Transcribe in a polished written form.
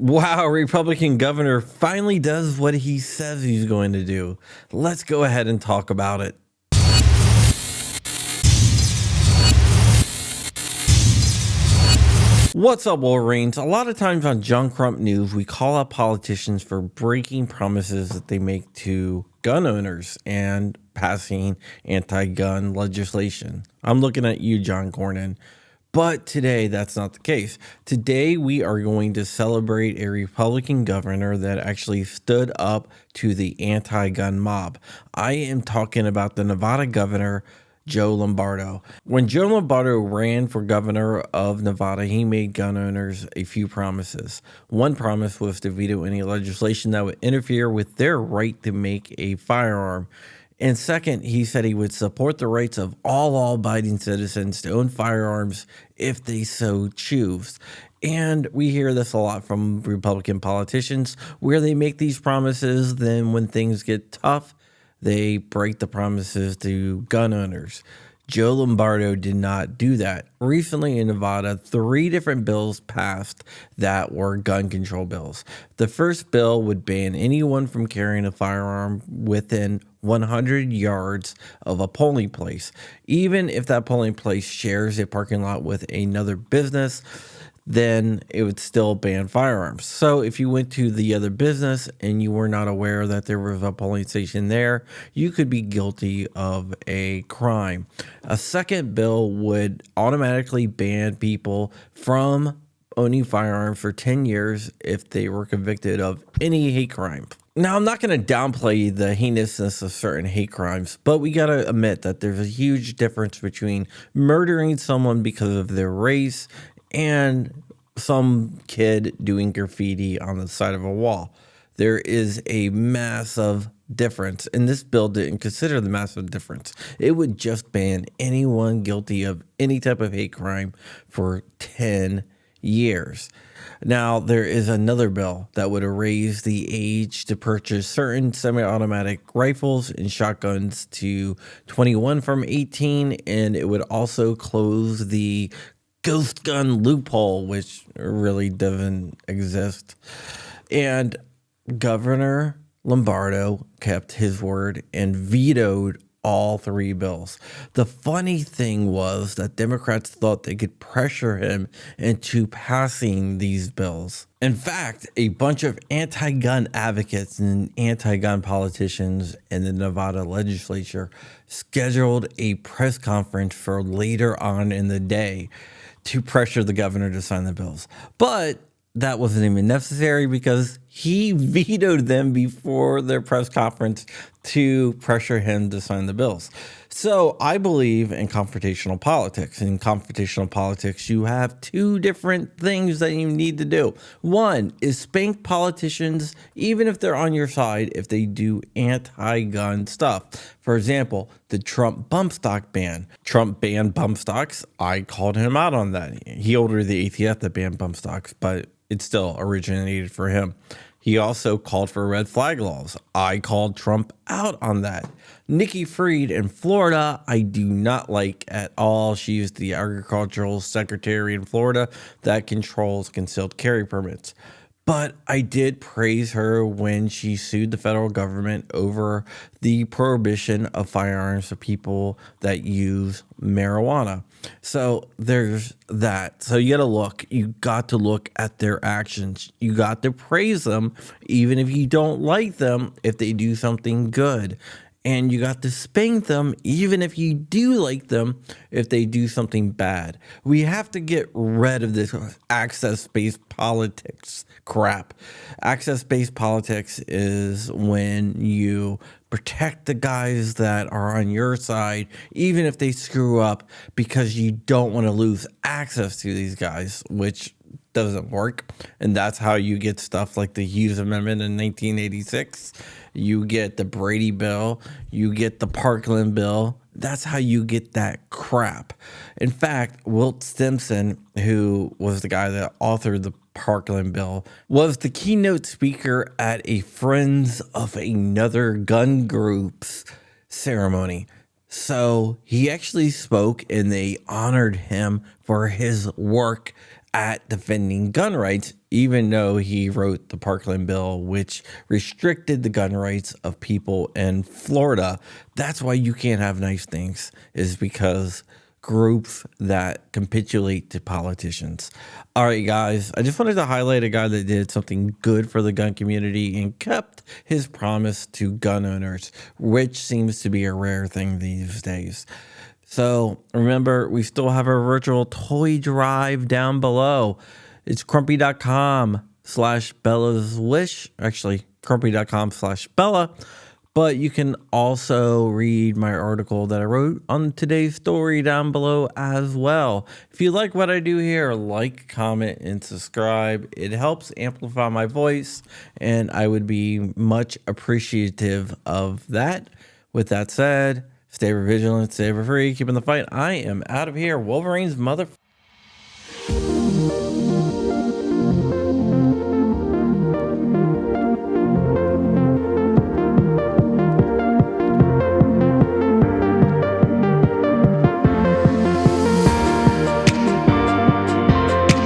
Wow, Republican governor finally does what he says he's going to do. Let's go ahead and talk about it. What's up, Wolverines? A lot of times on John Crump News, we call out politicians for breaking promises that they make to gun owners and passing anti-gun legislation. I'm looking at you, John Cornyn. But today, that's not the case. Today, we are going to celebrate a Republican governor that actually stood up to the anti-gun mob. I am talking about the Nevada governor, Joe Lombardo. When Joe Lombardo ran for governor of Nevada, he made gun owners a few promises. One promise was to veto any legislation that would interfere with their right to make a firearm. And second, he said he would support the rights of all law-abiding citizens to own firearms if they so choose. And we hear this a lot from Republican politicians, where they make these promises, then when things get tough, they break the promises to gun owners. Joe Lombardo did not do that. Recently in Nevada, 3 different bills passed that were gun control bills. The first bill would ban anyone from carrying a firearm within 100 yards of a polling place, even if that polling place shares a parking lot with another business. Then it would still ban firearms. So if you went to the other business and you were not aware that there was a polling station there, you could be guilty of a crime. A second bill would automatically ban people from owning firearms for 10 years if they were convicted of any hate crime. Now, I'm not going to downplay the heinousness of certain hate crimes, but we got to admit that there's a huge difference between murdering someone because of their race and some kid doing graffiti on the side of a wall. There is a massive difference, and this bill didn't consider the massive difference. It would just ban anyone guilty of any type of hate crime for 10 years. Now, there is another bill that would raise the age to purchase certain semi-automatic rifles and shotguns to 21 from 18, and it would also close the ghost gun loophole, which really doesn't exist. And Governor Lombardo kept his word and vetoed all 3 bills. The funny thing was that Democrats thought they could pressure him into passing these bills. In fact, a bunch of anti-gun advocates and anti-gun politicians in the Nevada legislature scheduled a press conference for later on in the day to pressure the governor to sign the bills. But that wasn't even necessary because he vetoed them before their press conference to pressure him to sign the bills. So I believe in confrontational politics. In confrontational politics, you have 2 different things that you need to do. One is spank politicians, even if they're on your side, if they do anti-gun stuff. For example, the Trump bump stock ban. Trump banned bump stocks. I called him out on that. He ordered the ATF to ban bump stocks, but it still originated for him. He also called for red flag laws. I called Trump out on that. Nikki Fried in Florida, I do not like at all. She is the agricultural secretary in Florida that controls concealed carry permits. But I did praise her when she sued the federal government over the prohibition of firearms for people that use marijuana. So there's that. So you got to look at their actions. You got to praise them, even if you don't like them, if they do something good. And you got to spank them, even if you do like them, if they do something bad. We have to get rid of this access-based politics crap. Access-based politics is when you protect the guys that are on your side, even if they screw up, because you don't want to lose access to these guys, which doesn't work. And that's how you get stuff like the Hughes Amendment in 1986. You get the Brady bill. You get the Parkland bill. That's how you get that crap. In fact, Wilt Stimson, who was the guy that authored the Parkland bill, was the keynote speaker at a Friends of Another Gun Group's ceremony. So he actually spoke and they honored him for his work at defending gun rights, even though he wrote the Parkland bill, which restricted the gun rights of people in Florida. That's why you can't have nice things, is because groups that capitulate to politicians. All right, guys, I just wanted to highlight a guy that did something good for the gun community and kept his promise to gun owners, which seems to be a rare thing these days. So remember, we still have our virtual toy drive down below. It's crumpy.com/Bella's Wish. Actually, crumpy.com/Bella. But you can also read my article that I wrote on today's story down below as well. If you like what I do here, like, comment, and subscribe. It helps amplify my voice, and I would be much appreciative of that. With that said, stay vigilant, stay free, keeping the fight. I am out of here. Wolverine's mother.